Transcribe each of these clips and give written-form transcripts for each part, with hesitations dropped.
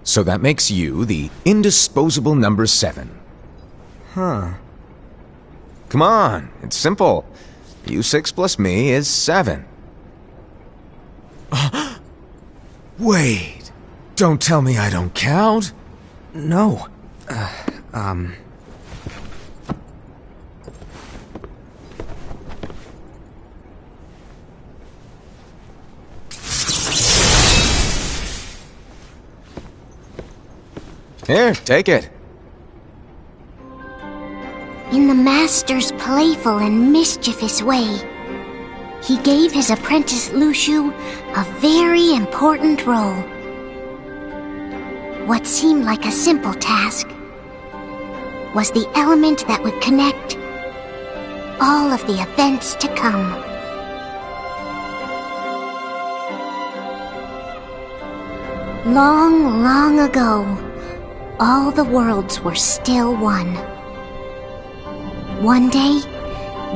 So that makes you the indisposable number 7. Huh. Come on, it's simple. U6 plus me is 7. Wait, don't tell me I don't count. No. Here, take it. In the Master's playful and mischievous way, he gave his apprentice Luxu a very important role. What seemed like a simple task was the element that would connect all of the events to come. Long, long ago, all the worlds were still one. One day,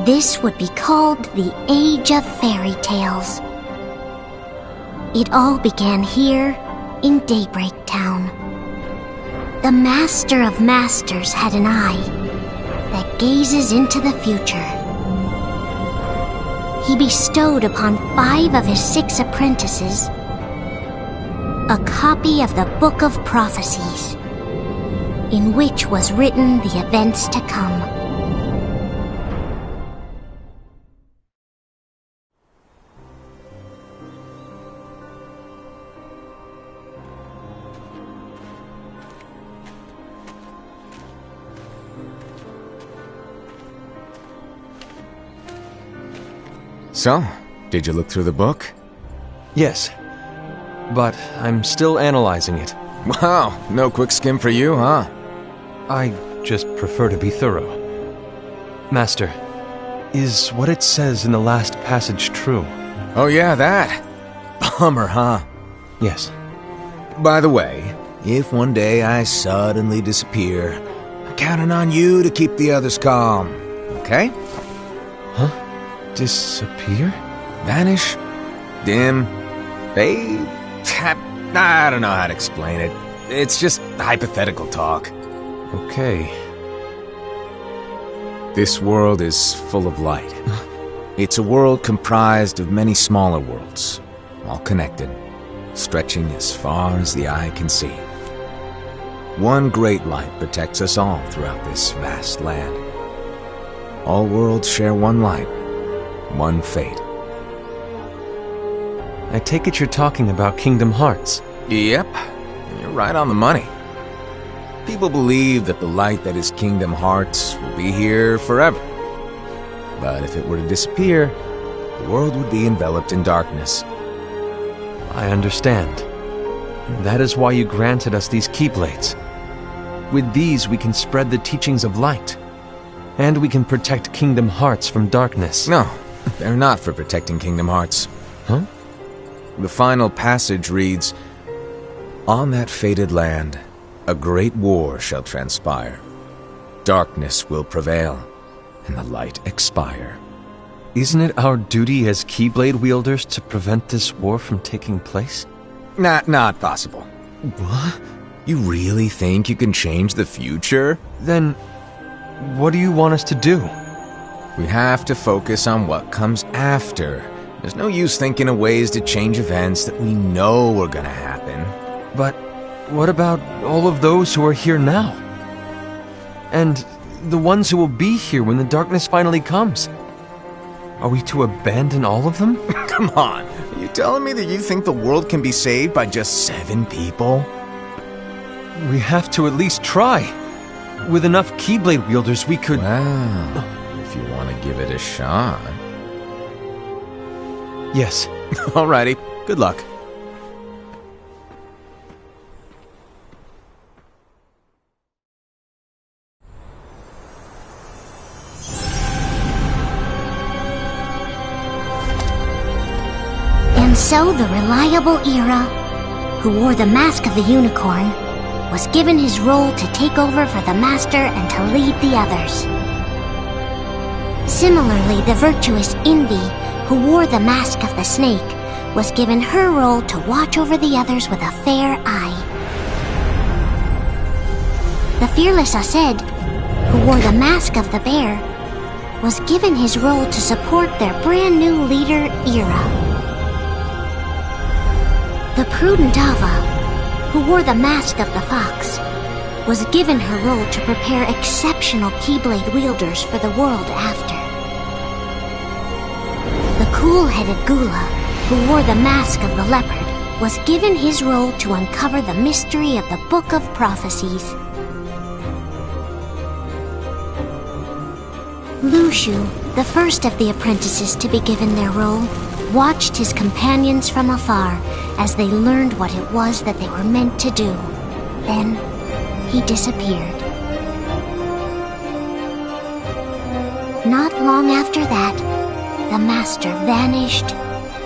this would be called the Age of Fairy Tales. It all began here in Daybreak Town. The Master of Masters had an eye that gazes into the future. He bestowed upon 5 of his 6 apprentices a copy of the Book of Prophecies, in which was written the events to come. So, did you look through the book? Yes. But I'm still analyzing it. Wow, no quick skim for you, huh? I just prefer to be thorough. Master, is what it says in the last passage true? Oh yeah, that. Bummer, huh? Yes. By the way, if one day I suddenly disappear, I'm counting on you to keep the others calm, okay? Huh? Disappear? Vanish? Dim? Fade? I don't know how to explain it. It's just hypothetical talk. Okay. This world is full of light. It's a world comprised of many smaller worlds, all connected, stretching as far as the eye can see. One great light protects us all throughout this vast land. All worlds share one light, one fate. I take it you're talking about Kingdom Hearts. Yep, you're right on the money. People believe that the light that is Kingdom Hearts will be here forever. But if it were to disappear, the world would be enveloped in darkness. I understand. That is why you granted us these Keyblades. With these we can spread the teachings of light. And we can protect Kingdom Hearts from darkness. No, they're not for protecting Kingdom Hearts. Huh? The final passage reads, "On that fated land, a great war shall transpire. Darkness will prevail, and the light expire." Isn't it our duty as Keyblade wielders to prevent this war from taking place? Not possible. What? You really think you can change the future? Then, what do you want us to do? We have to focus on what comes after. There's no use thinking of ways to change events that we know are gonna happen. But what about all of those who are here now? And the ones who will be here when the darkness finally comes? Are we to abandon all of them? Come on, are you telling me that you think the world can be saved by just 7 people? We have to at least try. With enough Keyblade wielders, we could... Well, if you want to give it a shot. Yes. Alrighty, good luck. And so the reliable Ira, who wore the mask of the unicorn, was given his role to take over for the Master and to lead the others. Similarly, the virtuous Envy, who wore the mask of the snake, was given her role to watch over the others with a fair eye. The fearless Aced, who wore the mask of the bear, was given his role to support their brand new leader, Ira. The prudent Ava, who wore the mask of the fox, was given her role to prepare exceptional Keyblade wielders for the world after. The cool-headed Gula, who wore the mask of the leopard, was given his role to uncover the mystery of the Book of Prophecies. Lushu, the first of the apprentices to be given their role, watched his companions from afar as they learned what it was that they were meant to do. Then, he disappeared. Not long after that, the master vanished,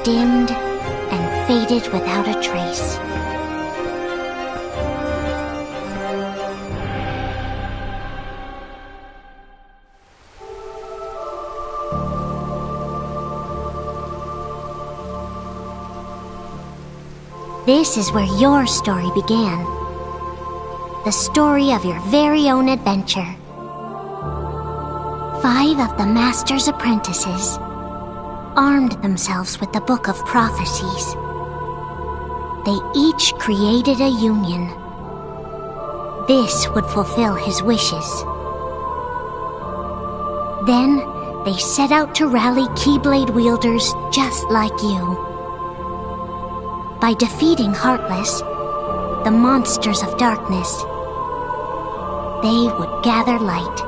dimmed, and faded without a trace. This is where your story began. The story of your very own adventure. 5 of the Master's apprentices armed themselves with the Book of Prophecies. They each created a union. This would fulfill his wishes. Then, they set out to rally Keyblade wielders just like you. By defeating Heartless, the monsters of darkness, they would gather light.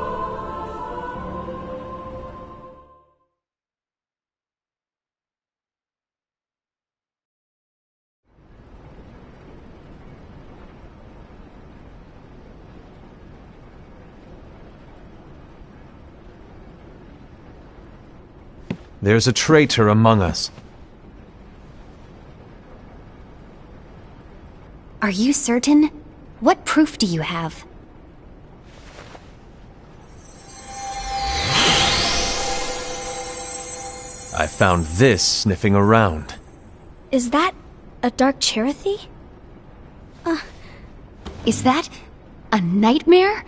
There's a traitor among us. Are you certain? What proof do you have? I found this sniffing around. Is that a Dark Cherothy? Is that a nightmare?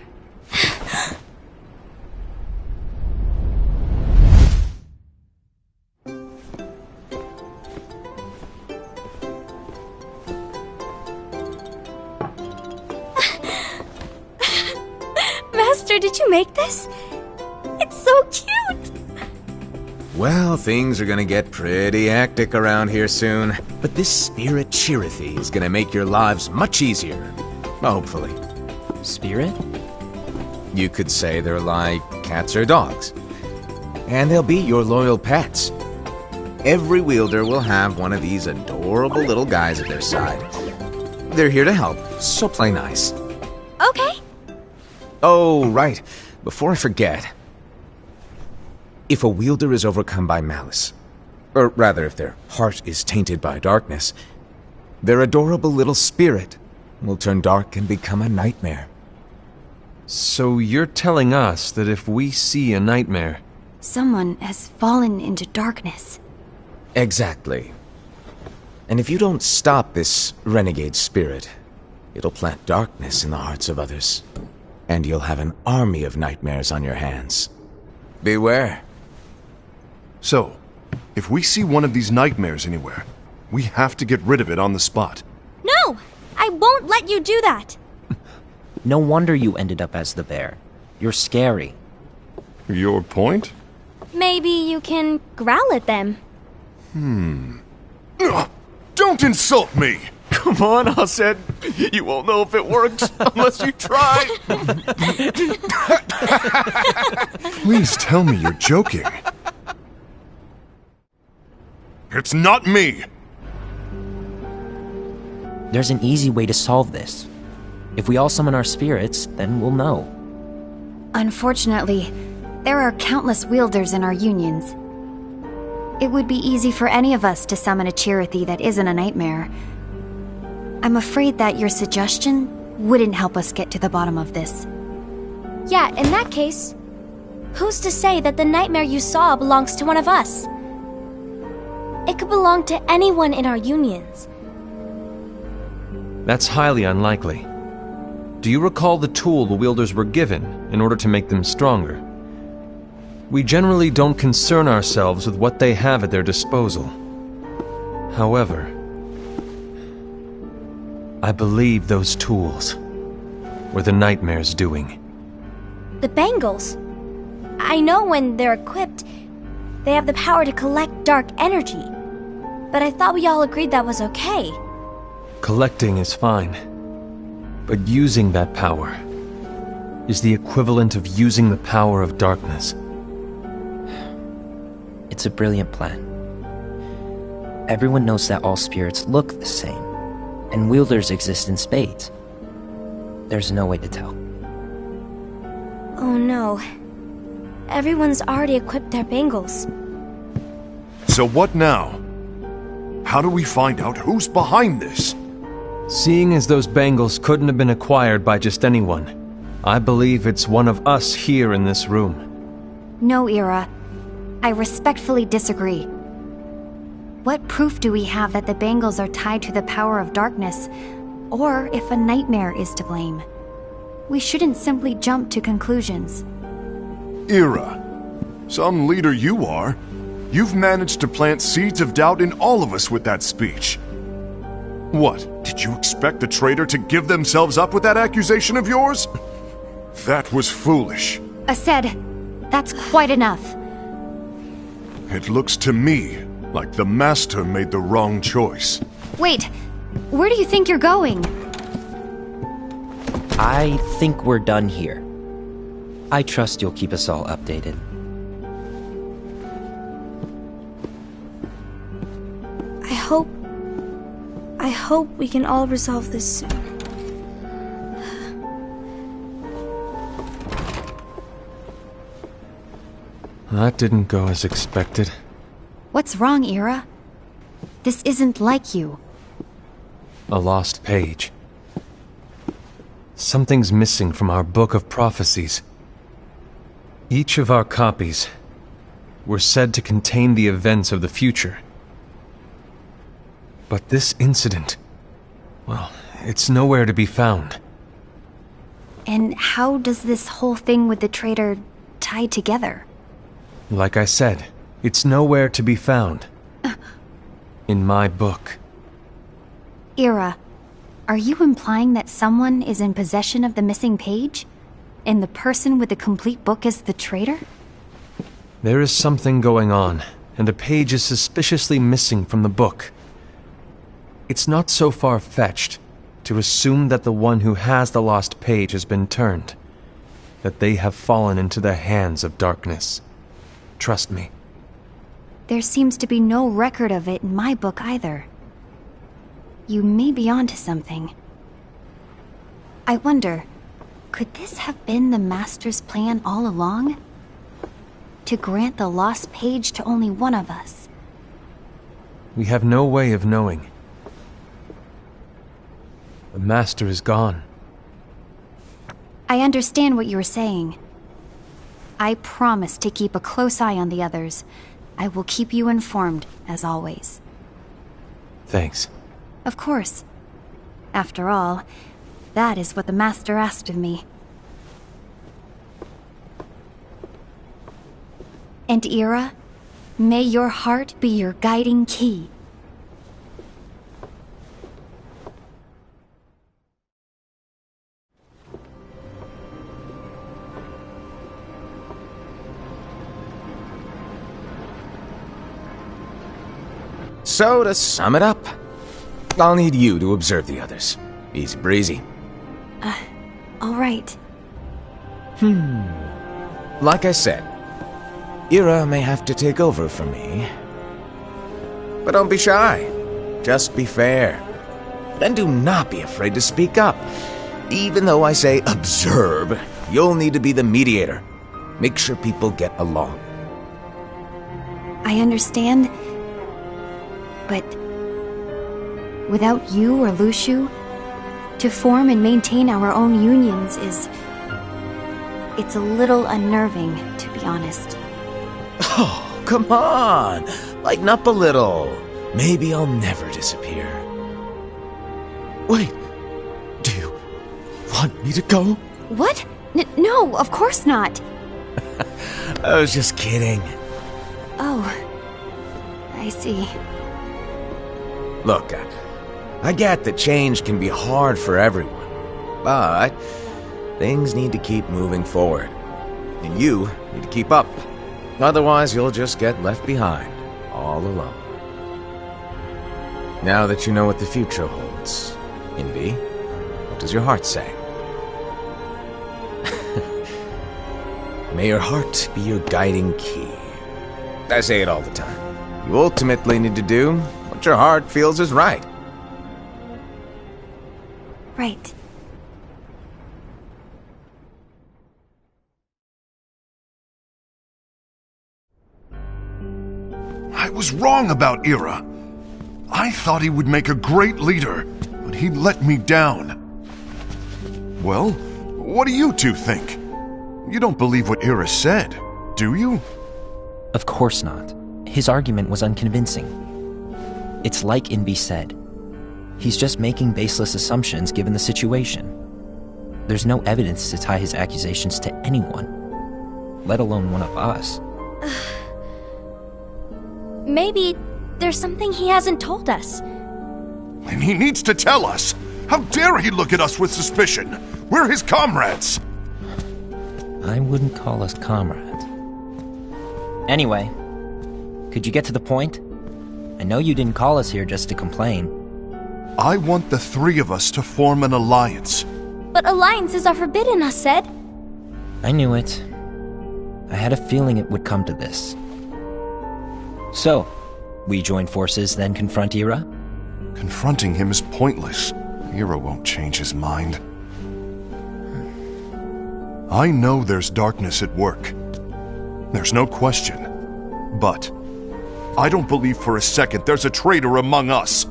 Master, did you make this? It's so cute! Well, things are gonna get pretty hectic around here soon. But this Spirit Cherothy is gonna make your lives much easier. Hopefully. Spirit? You could say they're like cats or dogs. And they'll be your loyal pets. Every wielder will have one of these adorable little guys at their side. They're here to help, so play nice. Okay. Oh, right. Before I forget. If a wielder is overcome by malice, or rather if their heart is tainted by darkness, their adorable little spirit will turn dark and become a nightmare. So you're telling us that if we see a nightmare... Someone has fallen into darkness. Exactly. And if you don't stop this renegade spirit, it'll plant darkness in the hearts of others. And you'll have an army of nightmares on your hands. Beware. So, if we see one of these nightmares anywhere, we have to get rid of it on the spot. No! I won't let you do that! No wonder you ended up as the bear. You're scary. Your point? Maybe you can growl at them. Ugh, don't insult me! Come on, Aced. You won't know if it works unless you try. Please tell me you're joking. It's not me! There's an easy way to solve this. If we all summon our spirits, then we'll know. Unfortunately, there are countless wielders in our unions. It would be easy for any of us to summon a Cherothy that isn't a nightmare. I'm afraid that your suggestion wouldn't help us get to the bottom of this. Yeah, in that case, who's to say that the nightmare you saw belongs to one of us? It could belong to anyone in our unions. That's highly unlikely. Do you recall the tool the wielders were given in order to make them stronger? We generally don't concern ourselves with what they have at their disposal. However, I believe those tools were the Nightmare's doing. The bangles. I know when they're equipped, they have the power to collect dark energy. But I thought we all agreed that was okay. Collecting is fine, but using that power is the equivalent of using the power of darkness. It's a brilliant plan. Everyone knows that all spirits look the same, and wielders exist in spades. There's no way to tell. Oh no. Everyone's already equipped their bangles. So what now? How do we find out who's behind this? Seeing as those bangles couldn't have been acquired by just anyone, I believe it's one of us here in this room. No, Ira. I respectfully disagree. What proof do we have that the bangles are tied to the power of darkness, or if a nightmare is to blame? We shouldn't simply jump to conclusions. Ira, some leader you are. You've managed to plant seeds of doubt in all of us with that speech. What, did you expect the traitor to give themselves up with that accusation of yours? That was foolish. Aced, that's quite enough. It looks to me like the Master made the wrong choice. Wait, where do you think you're going? I think we're done here. I trust you'll keep us all updated. I hope we can all resolve this soon. That didn't go as expected. What's wrong, Ira? This isn't like you. A lost page. Something's missing from our book of prophecies. Each of our copies were said to contain the events of the future. But this incident, well, it's nowhere to be found. And how does this whole thing with the traitor tie together? Like I said, it's nowhere to be found. In my book. Ira, are you implying that someone is in possession of the missing page? And the person with the complete book is the traitor? There is something going on, and the page is suspiciously missing from the book. It's not so far-fetched to assume that the one who has the lost page has been turned, that they have fallen into the hands of darkness. Trust me. There seems to be no record of it in my book either. You may be onto something. I wonder, could this have been the Master's plan all along? To grant the lost page to only one of us? We have no way of knowing. The Master is gone. I understand what you're saying. I promise to keep a close eye on the others. I will keep you informed, as always. Thanks. Of course. After all, that is what the Master asked of me. And Ira, may your heart be your guiding key. So, to sum it up, I'll need you to observe the others. Easy breezy. All right. Like I said, Ira may have to take over for me. But don't be shy. Just be fair. And do not be afraid to speak up. Even though I say observe, you'll need to be the mediator. Make sure people get along. I understand. But without you or Luxu, to form and maintain our own unions it's a little unnerving, to be honest. Oh, come on! Lighten up a little. Maybe I'll never disappear. Wait, do you want me to go? What? No, of course not. I was just kidding. Oh, I see. Look, I get that change can be hard for everyone, but things need to keep moving forward. And you need to keep up. Otherwise, you'll just get left behind, all alone. Now that you know what the future holds, Envy, what does your heart say? May your heart be your guiding key. I say it all the time. You ultimately need to do what your heart feels is right. Right. I was wrong about Ira. I thought he would make a great leader, but he let me down. Well, what do you two think? You don't believe what Ira said, do you? Of course not. His argument was unconvincing. It's like Envy said. He's just making baseless assumptions given the situation. There's no evidence to tie his accusations to anyone, let alone one of us. Maybe there's something he hasn't told us. And he needs to tell us. How dare he look at us with suspicion? We're his comrades. I wouldn't call us comrades. Anyway, could you get to the point? I know you didn't call us here just to complain. I want the three of us to form an alliance. But alliances are forbidden, us said. I knew it. I had a feeling it would come to this. So, we join forces, then confront Ira? Confronting him is pointless. Ira won't change his mind. I know there's darkness at work. There's no question. But I don't believe for a second there's a traitor among us.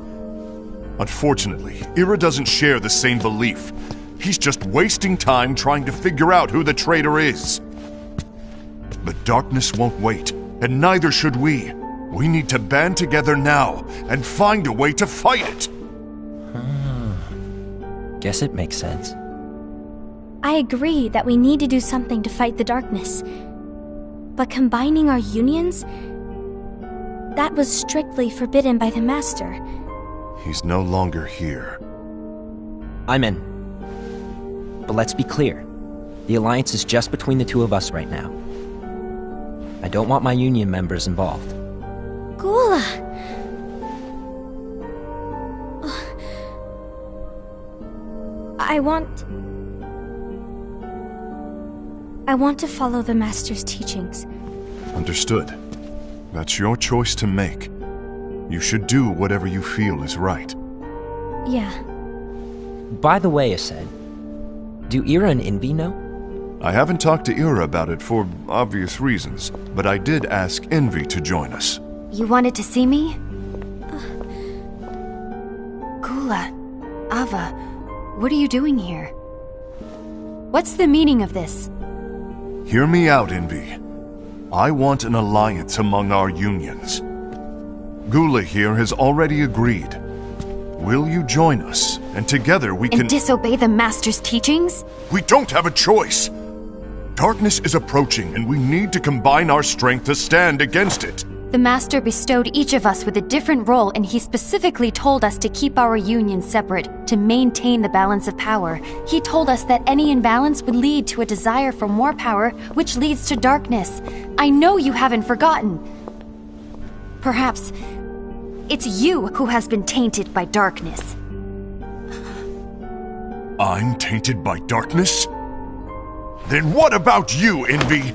Unfortunately, Ira doesn't share the same belief. He's just wasting time trying to figure out who the traitor is. But darkness won't wait, and neither should we. We need to band together now and find a way to fight it. Guess it makes sense. I agree that we need to do something to fight the darkness. But combining our unions? That was strictly forbidden by the Master. He's no longer here. I'm in. But let's be clear. The alliance is just between the two of us right now. I don't want my union members involved. Gula! I want to follow the Master's teachings. Understood. That's your choice to make. You should do whatever you feel is right. Yeah. By the way, Aced, do Ira and Envy know? I haven't talked to Ira about it for obvious reasons, but I did ask Envy to join us. You wanted to see me? Gula, Ava, what are you doing here? What's the meaning of this? Hear me out, Envy. I want an alliance among our unions. Gula here has already agreed. Will you join us, and together we can— And disobey the Master's teachings? We don't have a choice! Darkness is approaching, and we need to combine our strength to stand against it. The Master bestowed each of us with a different role, and he specifically told us to keep our union separate, to maintain the balance of power. He told us that any imbalance would lead to a desire for more power, which leads to darkness. I know you haven't forgotten. Perhaps it's you who has been tainted by darkness. I'm tainted by darkness? Then what about you, Envy?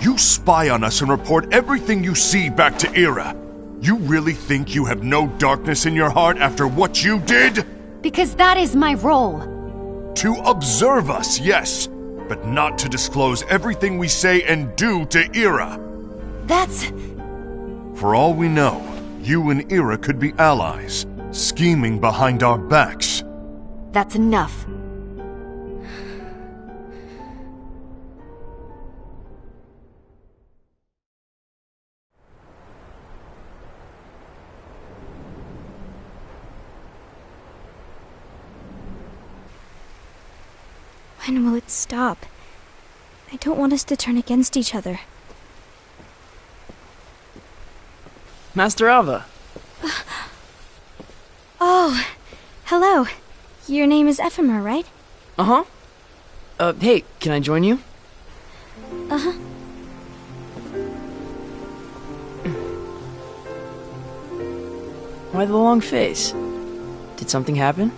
You spy on us and report everything you see back to Ira. You really think you have no darkness in your heart after what you did? Because that is my role. To observe us, yes, but not to disclose everything we say and do to Ira. That's... For all we know, you and Ira could be allies, scheming behind our backs. That's enough. When will it stop? I don't want us to turn against each other. Master Alva. Oh, hello. Your name is Ephemer, right? Uh-huh. Hey, can I join you? Uh-huh. Why the long face? Did something happen?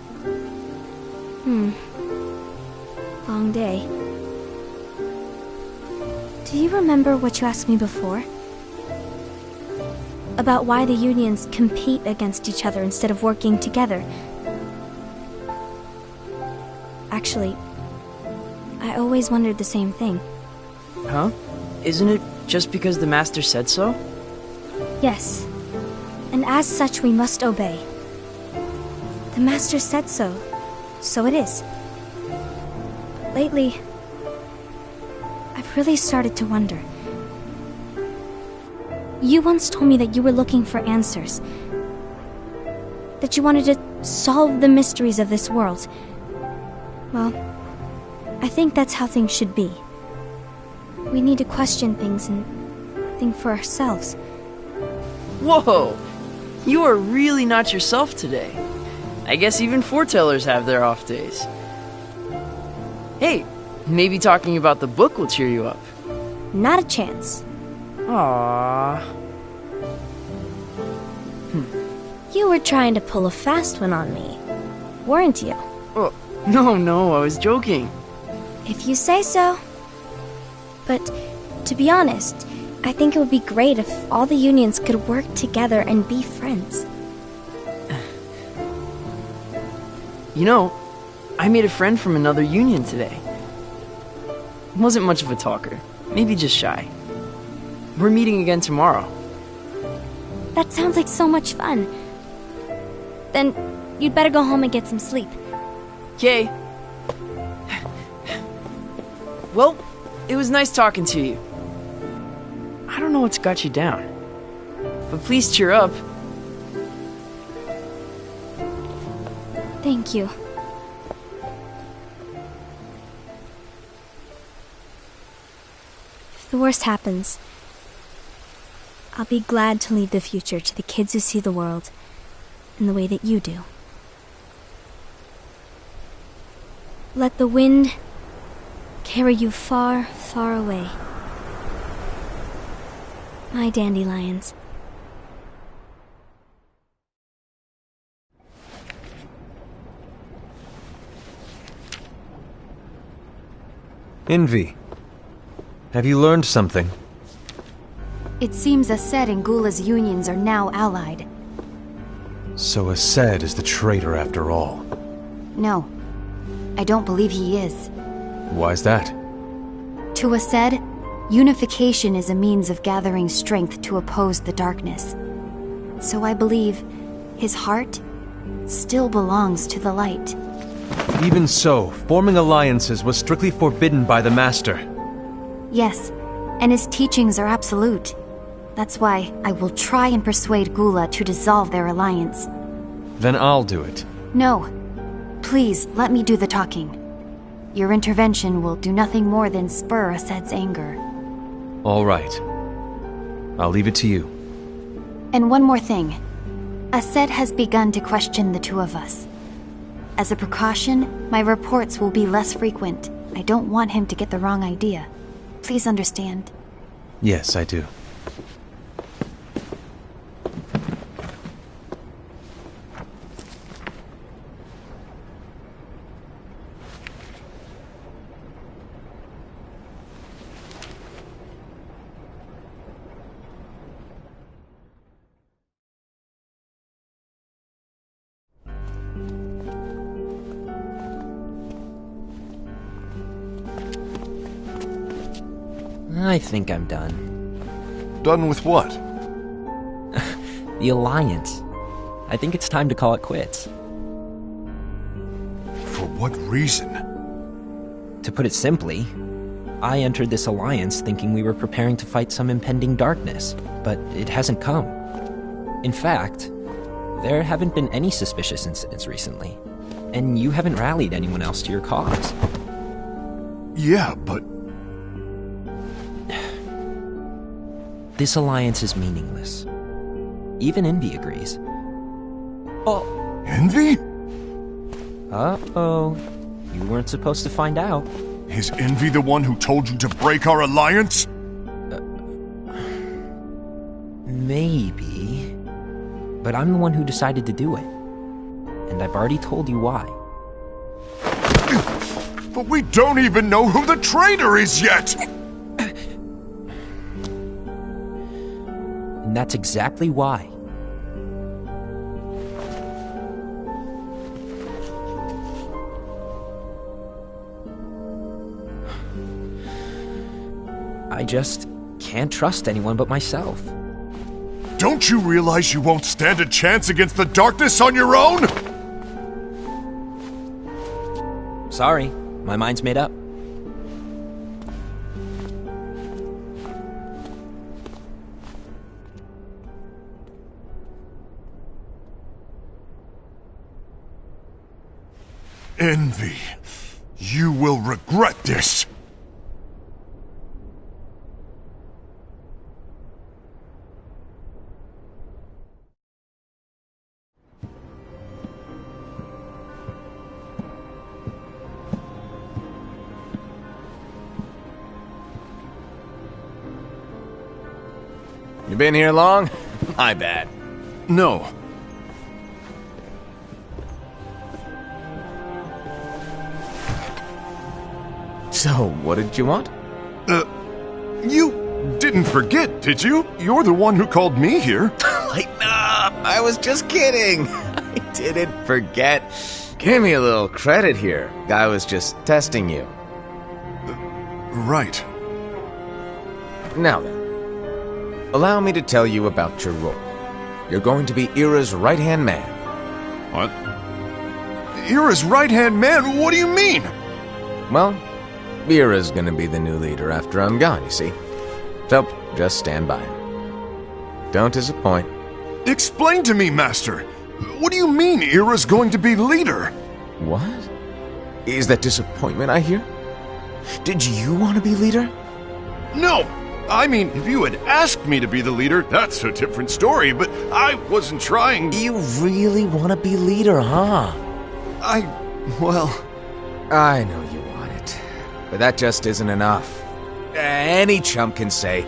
Long day. Do you remember what you asked me before? About why the unions compete against each other instead of working together. Actually, I always wondered the same thing. Huh? Isn't it just because the Master said so? Yes. And as such, we must obey. The Master said so, so it is. But lately, I've really started to wonder. You once told me that you were looking for answers. That you wanted to solve the mysteries of this world. Well, I think that's how things should be. We need to question things and think for ourselves. Whoa! You are really not yourself today. I guess even foretellers have their off days. Hey, maybe talking about the book will cheer you up. Not a chance. Aww. You were trying to pull a fast one on me, weren't you? Oh, no, I was joking. If you say so. But, to be honest, I think it would be great if all the unions could work together and be friends. You know, I made a friend from another union today. Wasn't much of a talker, maybe just shy. We're meeting again tomorrow. That sounds like so much fun. Then, you'd better go home and get some sleep. Okay. Well, it was nice talking to you. I don't know what's got you down, but please cheer up. Thank you. If the worst happens, I'll be glad to leave the future to the kids who see the world in the way that you do. Let the wind carry you far, far away. My dandelions. Envy, have you learned something? It seems Aced and Gula's unions are now allied. So Aced is the traitor after all. No, I don't believe he is. Why's that? To Aced, unification is a means of gathering strength to oppose the darkness. So I believe his heart still belongs to the light. Even so, forming alliances was strictly forbidden by the Master. Yes, and his teachings are absolute. That's why I will try and persuade Gula to dissolve their alliance. Then I'll do it. No. Please, let me do the talking. Your intervention will do nothing more than spur Aced's anger. All right. I'll leave it to you. And one more thing. Aced has begun to question the two of us. As a precaution, my reports will be less frequent. I don't want him to get the wrong idea. Please understand. Yes, I do. I think I'm done. Done with what? The Alliance. I think it's time to call it quits. For what reason? To put it simply, I entered this alliance thinking we were preparing to fight some impending darkness, but it hasn't come. In fact, there haven't been any suspicious incidents recently, and you haven't rallied anyone else to your cause. Yeah, but... This alliance is meaningless. Even Envy agrees. Oh. Envy? Uh-oh. You weren't supposed to find out. Is Envy the one who told you to break our alliance? Maybe. But I'm the one who decided to do it. And I've already told you why. But we don't even know who the traitor is yet! And that's exactly why. I just can't trust anyone but myself. Don't you realize you won't stand a chance against the darkness on your own? Sorry, my mind's made up. Envy, you will regret this. You been here long? My bad. No. So, what did you want? You didn't forget, did you? You're the one who called me here. Lighten up! I was just kidding. I didn't forget. Give me a little credit here. I was just testing you. Right. Now then, allow me to tell you about your role. You're going to be Ira's right-hand man. What? Ira's right-hand man? What do you mean? Well, Ira's gonna be the new leader after I'm gone, you see. So, just stand by. Don't disappoint. Explain to me, Master. What do you mean Ira's going to be leader? What? Is that disappointment I hear? Did you want to be leader? No! I mean, if you had asked me to be the leader, that's a different story, but I wasn't trying... You really want to be leader, huh? Well... I know you want it, but that just isn't enough. Any chump can say,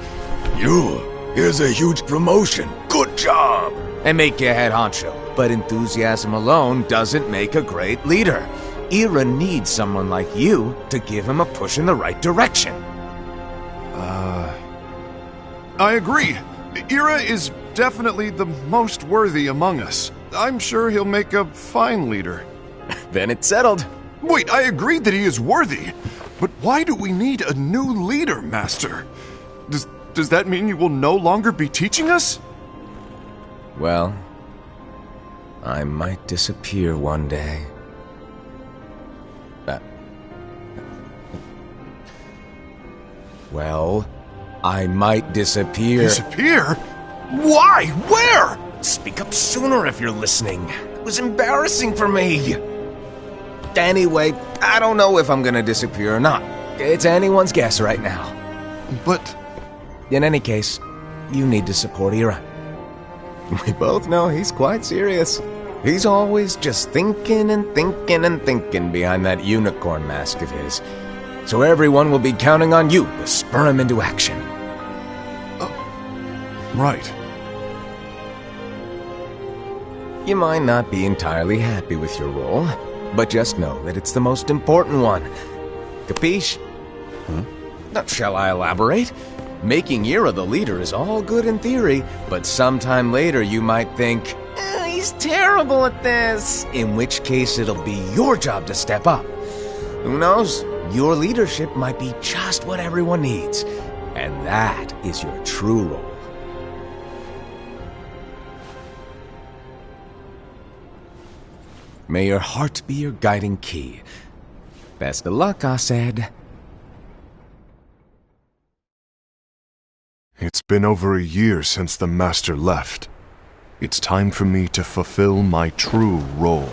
here's a huge promotion, good job, and make you head honcho. But enthusiasm alone doesn't make a great leader. Ira needs someone like you to give him a push in the right direction. I agree. Ira is definitely the most worthy among us. I'm sure he'll make a fine leader. Then it's settled. Wait, I agree that he is worthy. But why do we need a new leader, Master? Does that mean you will no longer be teaching us? Well, I might disappear one day. Well, I might disappear. Disappear? Why? Where? Speak up sooner if you're listening. It was embarrassing for me. Anyway, I don't know if I'm gonna disappear or not. It's anyone's guess right now. But... In any case, you need to support Ira. We both know he's quite serious. He's always just thinking and thinking and thinking behind that unicorn mask of his. So everyone will be counting on you to spur him into action. Right. You might not be entirely happy with your role, but just know that it's the most important one. Capiche? Shall I elaborate? Making Ira the leader is all good in theory, but sometime later you might think, he's terrible at this. In which case it'll be your job to step up. Who knows? Your leadership might be just what everyone needs. And that is your true role. May your heart be your guiding key. Best of luck, Asaid. It's been over a year since the Master left. It's time for me to fulfill my true role.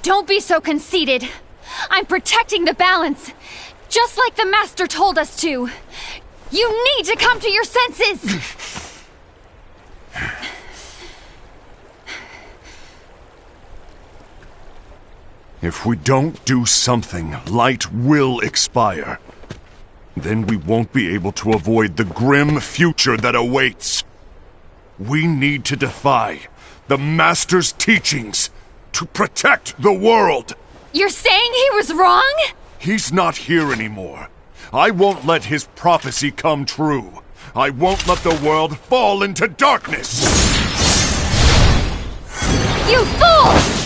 Don't be so conceited. I'm protecting the balance, just like the Master told us to. You need to come to your senses! If we don't do something, light will expire. Then we won't be able to avoid the grim future that awaits. We need to defy the Master's teachings to protect the world. You're saying he was wrong? He's not here anymore. I won't let his prophecy come true. I won't let the world fall into darkness. You fool!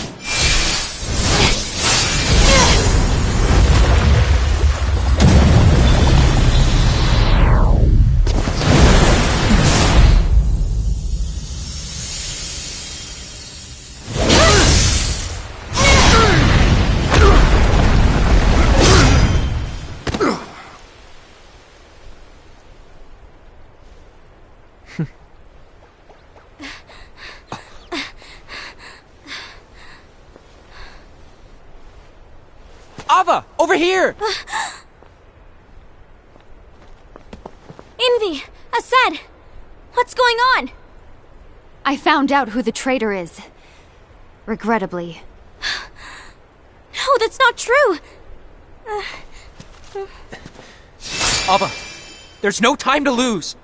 Ava! Over here! Envy! Assad! What's going on? I found out who the traitor is. Regrettably. No, that's not true! Ava, there's no time to lose!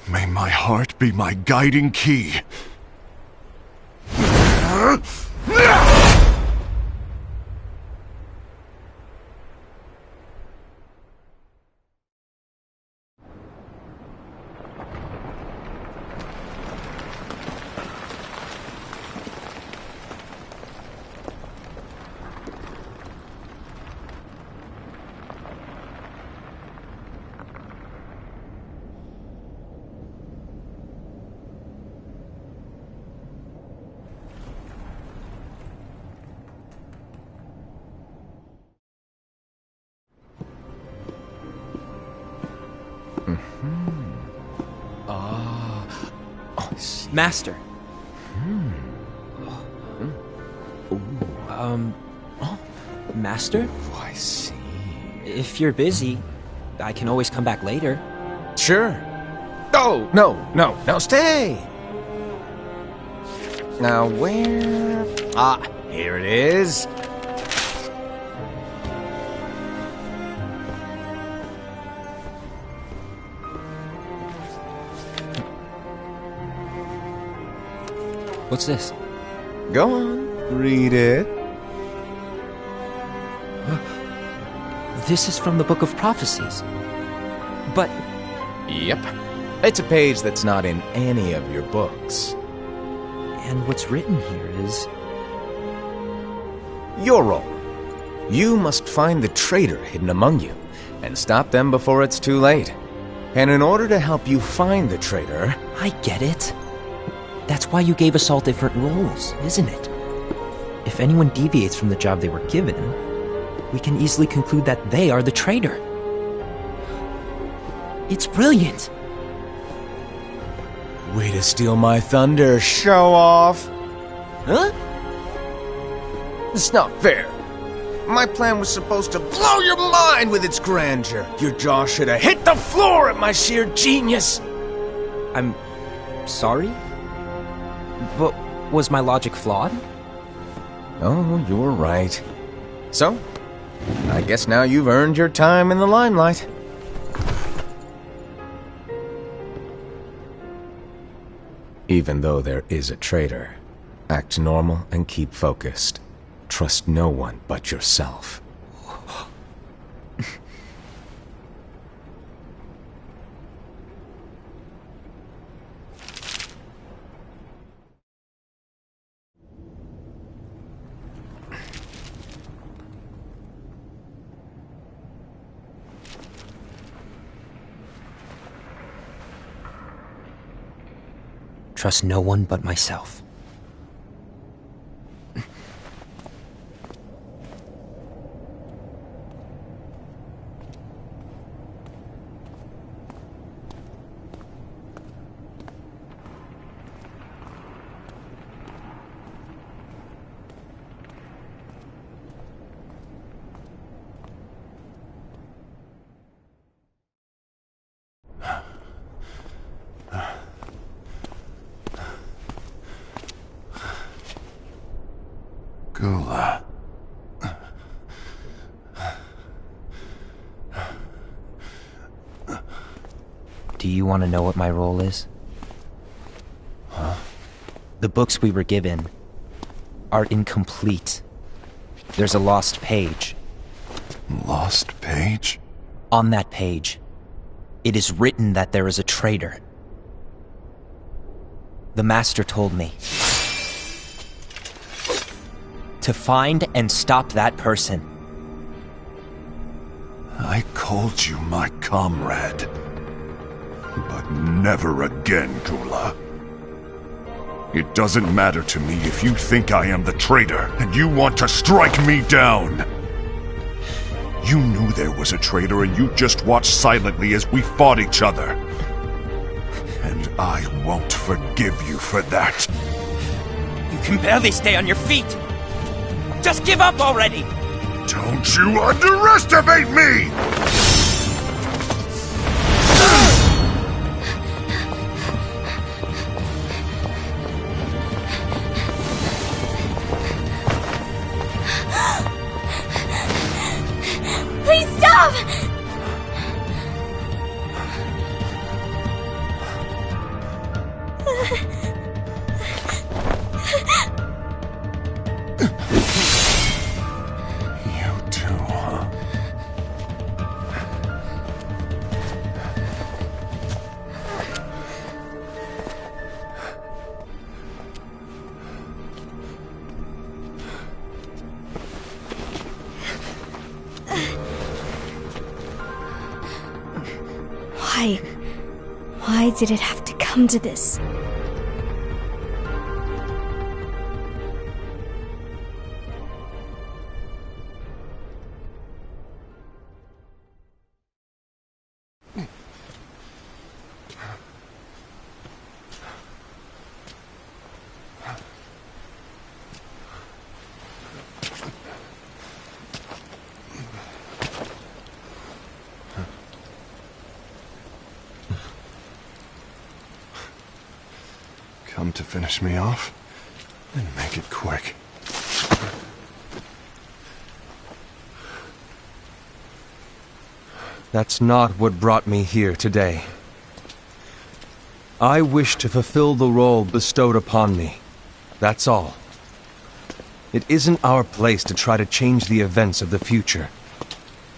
May my heart be my guiding key. Master. Master? Oh, I see. If you're busy, I can always come back later. Sure. Oh, no, stay! Now, where... Ah, here it is. What's this? Go on, read it. This is from the Book of Prophecies. But... Yep. It's a page that's not in any of your books. And what's written here is... Your role. You must find the traitor hidden among you, and stop them before it's too late. And in order to help you find the traitor... I get it. That's why you gave us all different roles, isn't it? If anyone deviates from the job they were given, we can easily conclude that they are the traitor. It's brilliant. Way to steal my thunder, show off! Huh? It's not fair. My plan was supposed to blow your mind with its grandeur. Your jaw should have hit the floor at my sheer genius. I'm sorry? But was my logic flawed? Oh, you were right. So, I guess now you've earned your time in the limelight. Even though there is a traitor, act normal and keep focused. Trust no one but yourself. Trust no one but myself. Gula. Do you want to know what my role is? Huh? The books we were given are incomplete. There's a lost page. Lost page? On that page, it is written that there is a traitor. The Master told me to find and stop that person. I called you my comrade. But never again, Gula. It doesn't matter to me if you think I am the traitor and you want to strike me down. You knew there was a traitor and you just watched silently as we fought each other. And I won't forgive you for that. You can barely stay on your feet. Just give up already! Don't you underestimate me! Please stop! You too, huh? Why did it have to come to this? Come to finish me off? Then make it quick. That's not what brought me here today. I wish to fulfill the role bestowed upon me. That's all. It isn't our place to try to change the events of the future.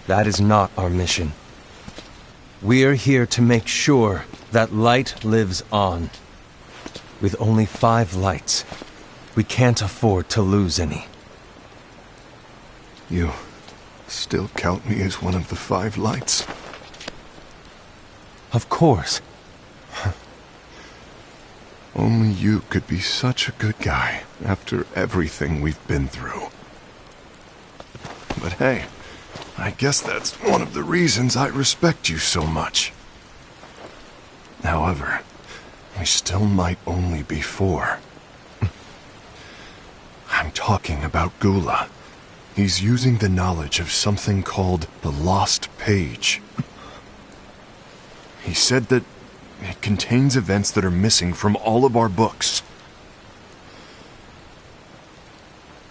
That is not our mission. We're here to make sure that light lives on. With only 5 lights, we can't afford to lose any. You still count me as one of the 5 lights? Of course. Only you could be such a good guy after everything we've been through. But hey, I guess that's one of the reasons I respect you so much. However, we still might only be 4. I'm talking about Gula. He's using the knowledge of something called the Lost Page. He said that it contains events that are missing from all of our books.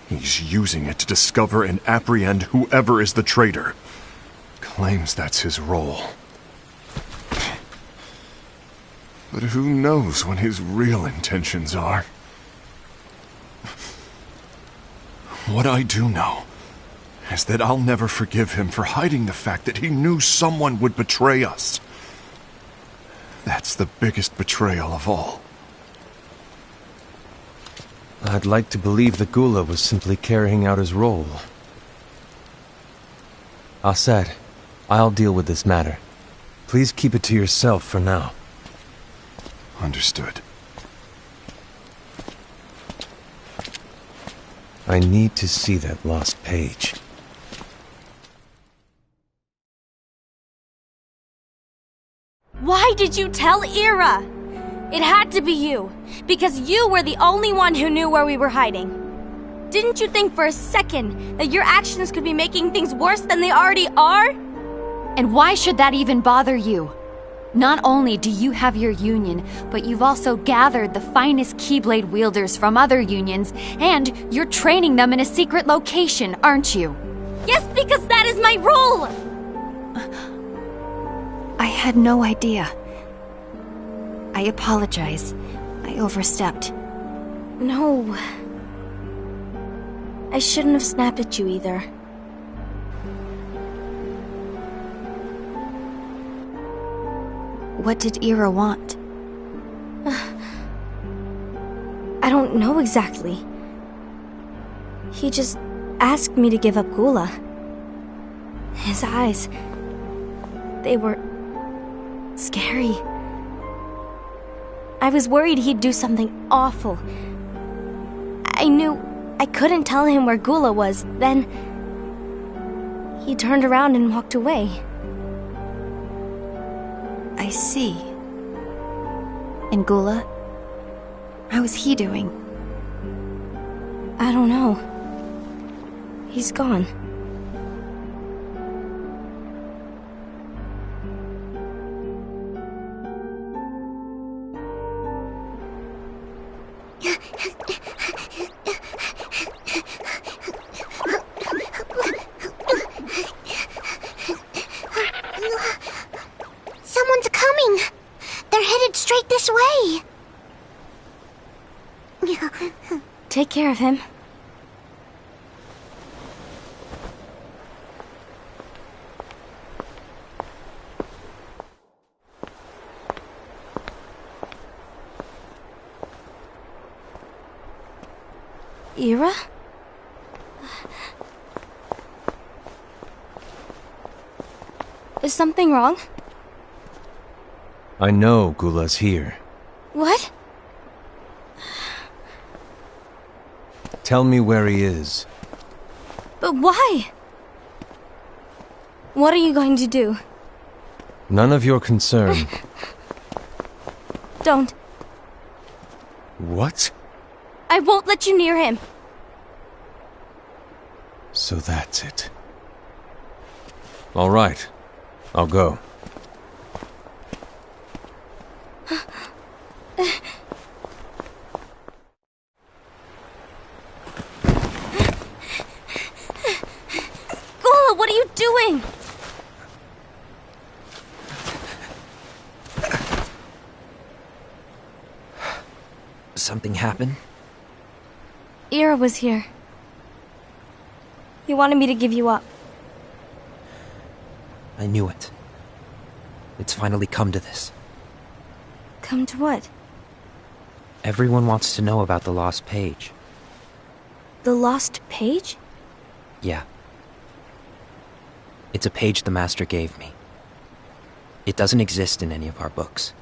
He's using it to discover and apprehend whoever is the traitor. Claims that's his role. But who knows what his real intentions are? What I do know is that I'll never forgive him for hiding the fact that he knew someone would betray us. That's the biggest betrayal of all. I'd like to believe that Gula was simply carrying out his role. Aset, I'll deal with this matter. Please keep it to yourself for now. Understood. I need to see that lost page. Why did you tell Ira? It had to be you, because you were the only one who knew where we were hiding. Didn't you think for a second that your actions could be making things worse than they already are? And why should that even bother you? Not only do you have your union, but you've also gathered the finest Keyblade wielders from other unions, and you're training them in a secret location, aren't you? Yes, because that is my role! I had no idea. I apologize. I overstepped. No. I shouldn't have snapped at you either. What did Ira want? I don't know exactly. He just asked me to give up Gula. His eyes... they were... scary. I was worried he'd do something awful. I knew I couldn't tell him where Gula was. Then he turned around and walked away. I see. And Gula? How is he doing? I don't know. He's gone. Someone's coming! They're headed straight this way! Take care of him. Ira? Is something wrong? I know Gula's here. What? Tell me where he is. But why? What are you going to do? None of your concern. Don't. What? I won't let you near him. So that's it. All right. I'll go. Gula, what are you doing? Something happened? Ira was here. He wanted me to give you up. I knew it. It's finally come to this. Come to what? Everyone wants to know about the lost page. The lost page? Yeah. It's a page the Master gave me. It doesn't exist in any of our books.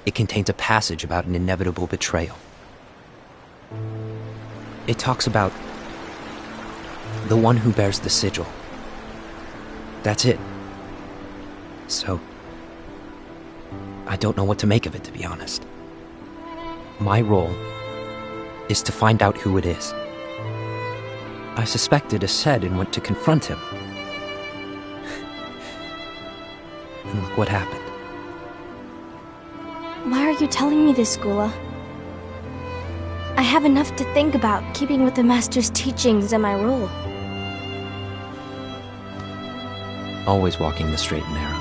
It contains a passage about an inevitable betrayal. It talks about the one who bears the sigil. That's it. So, I don't know what to make of it, to be honest. My role is to find out who it is. I suspected Aced and went to confront him. And look what happened. Why are you telling me this, Gula? I have enough to think about, keeping with the Master's teachings and my role. Always walking the straight and narrow.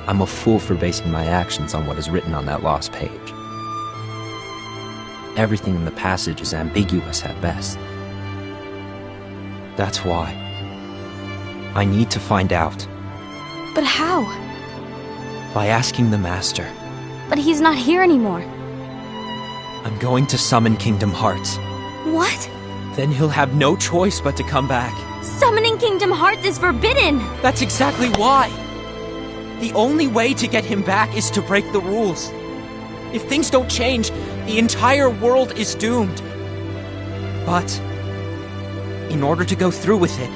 I'm a fool for basing my actions on what is written on that lost page. Everything in the passage is ambiguous at best. That's why I need to find out. But how? By asking the Master. But he's not here anymore. I'm going to summon Kingdom Hearts. What? Then he'll have no choice but to come back. Summoning Kingdom Hearts is forbidden! That's exactly why! The only way to get him back is to break the rules. If things don't change, the entire world is doomed. But in order to go through with it,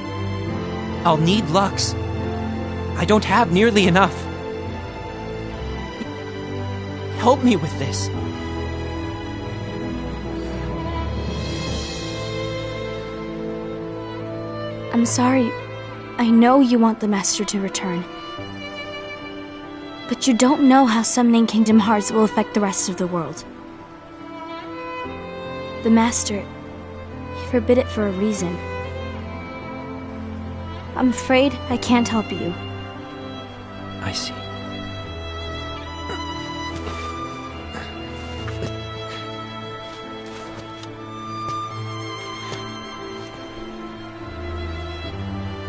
I'll need Lux. I don't have nearly enough. Help me with this. I'm sorry. I know you want the Master to return. But you don't know how summoning Kingdom Hearts will affect the rest of the world. The Master, he forbid it for a reason. I'm afraid I can't help you. I see.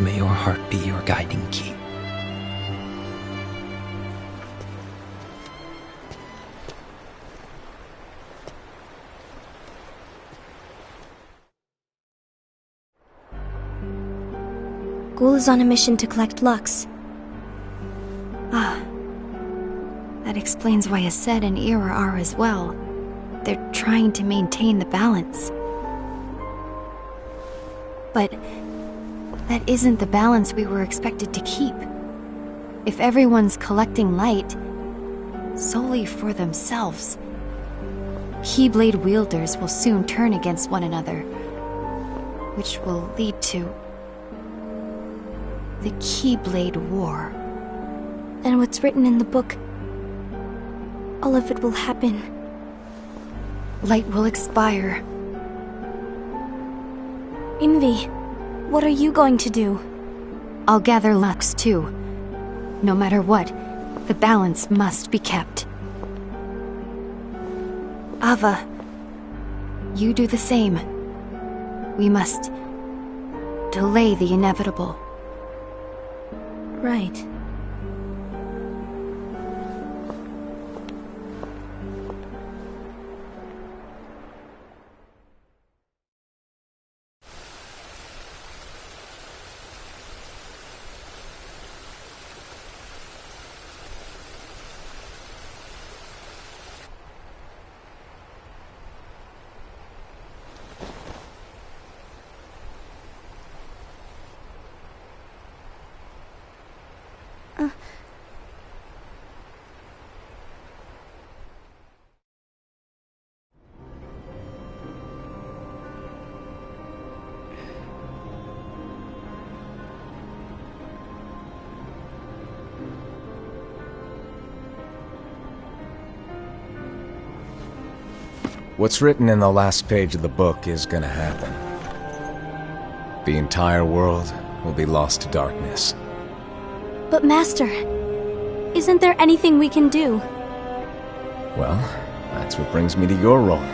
May your heart be your guiding key. Ghoul is on a mission to collect Lux. Ah. That explains why Aced and Ira are as well. They're trying to maintain the balance. But that isn't the balance we were expected to keep. If everyone's collecting light solely for themselves, Keyblade wielders will soon turn against one another, which will lead to the Keyblade War. And what's written in the book, all of it will happen. Light will expire. Invi, what are you going to do? I'll gather Lux too. No matter what, the balance must be kept. Ava, you do the same. We must delay the inevitable. Right. What's written in the last page of the book is gonna happen. The entire world will be lost to darkness. But Master, isn't there anything we can do? Well, that's what brings me to your role.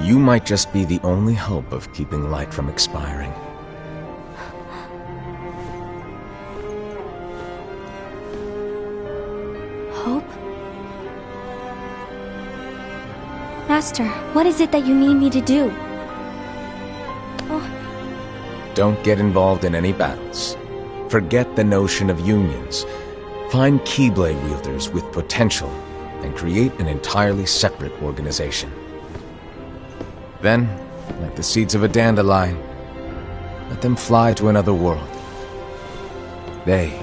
You might just be the only hope of keeping light from expiring. Hope? Master, what is it that you need me to do? Don't get involved in any battles. Forget the notion of unions. Find Keyblade wielders with potential and create an entirely separate organization. Then, like the seeds of a dandelion, let them fly to another world. They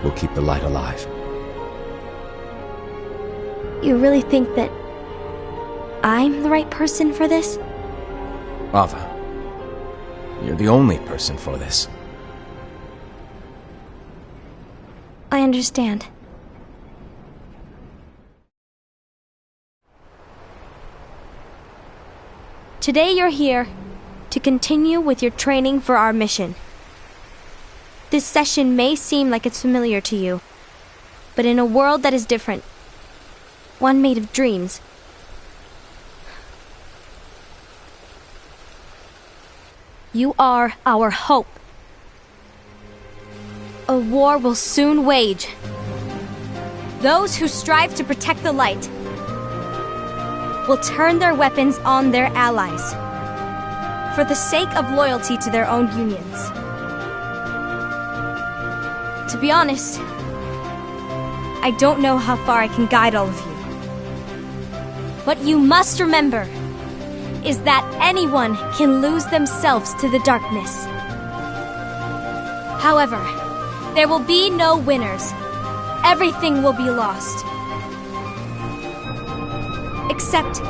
will keep the light alive. You really think that I'm the right person for this? Ava, you're the only person for this. I understand. Today you're here to continue with your training for our mission. This session may seem like it's familiar to you, but in a world that is different, one made of dreams, you are our hope. A war will soon wage. Those who strive to protect the light will turn their weapons on their allies for the sake of loyalty to their own unions. To be honest, I don't know how far I can guide all of you. But you must remember, is that anyone can lose themselves to the darkness. However, there will be no winners. Everything will be lost. Except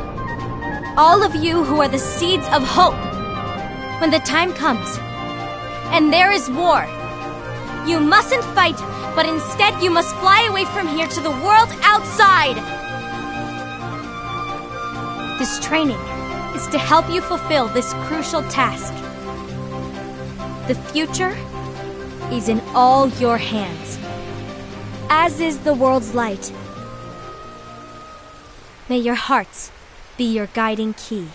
all of you who are the seeds of hope. When the time comes, and there is war, you mustn't fight, but instead you must fly away from here to the world outside. This training is to help you fulfill this crucial task. The future is in all your hands, as is the world's light. May your hearts be your guiding key.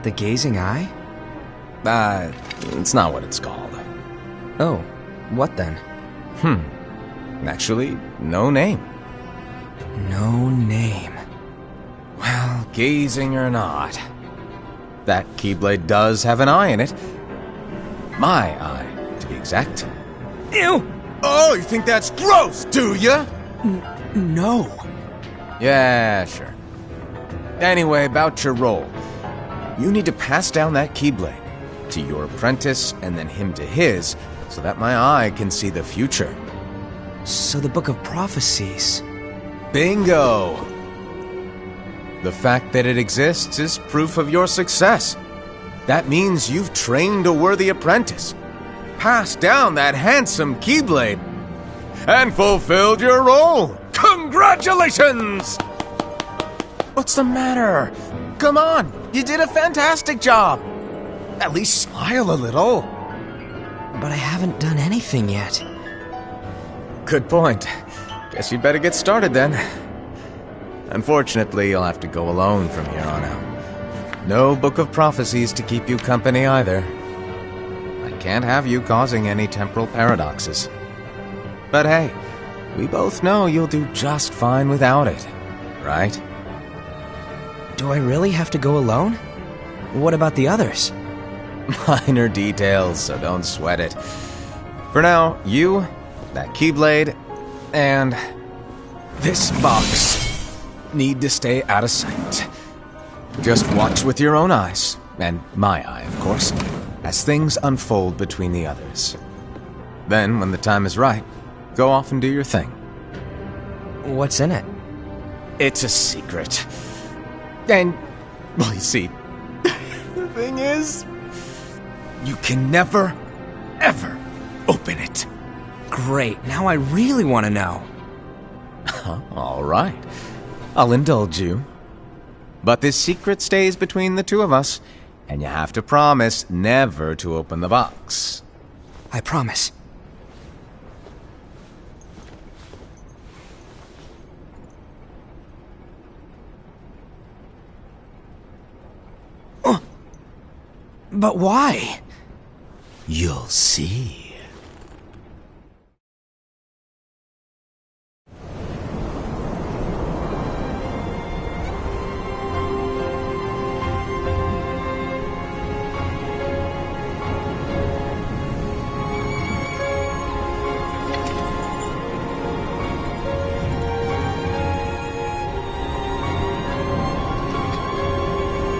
The Gazing Eye? It's not what it's called. Oh, what then? Actually, no name. No name. Well, gazing or not, that Keyblade does have an eye in it. My eye, to be exact. Ew! Oh, you think that's gross, do ya? No. Yeah, sure. Anyway, about your role. You need to pass down that Keyblade to your apprentice and then him to his, so that my eye can see the future. So the Book of Prophecies... Bingo! The fact that it exists is proof of your success. That means you've trained a worthy apprentice, passed down that handsome Keyblade, and fulfilled your role. Congratulations! What's the matter? Come on, you did a fantastic job. At least smile a little. But I haven't done anything yet. Good point. Guess you'd better get started then. Unfortunately, you'll have to go alone from here on out. No Book of Prophecies to keep you company either. I can't have you causing any temporal paradoxes. But hey, we both know you'll do just fine without it, right? Do I really have to go alone? What about the others? Minor details, so don't sweat it. For now, you, that Keyblade, and this box need to stay out of sight. Just watch with your own eyes, and my eye, of course, as things unfold between the others. Then, when the time is right, go off and do your thing. What's in it? It's a secret. And, well, you see, the thing is, you can never, ever open it. Great, now I really want to know. All right, I'll indulge you. But this secret stays between the two of us, and you have to promise never to open the box. I promise. But why? You'll see.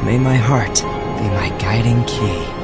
May my heart be my guiding key.